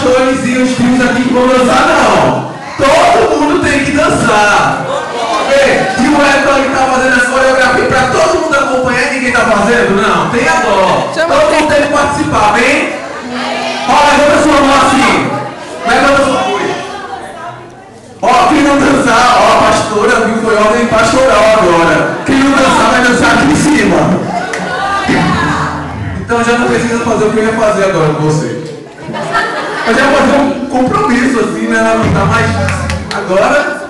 pastores e os filhos aqui que vão dançar, não. Todo mundo tem que dançar. E o Elton que tá fazendo essa coreografia pra todo mundo acompanhar e ninguém tá fazendo? Não, tenha dó. Todo mundo tem que participar, vem? Ó, levanta sua mão assim. Levanta sua mão. Ó, quem não dançar, ó, a pastora viu, foi ordem pastoral agora. Quem não dançar vai dançar aqui em cima. Então já não precisa fazer o que eu ia fazer agora com você. Mas já fazer um compromisso assim, né? Não tá mais agora.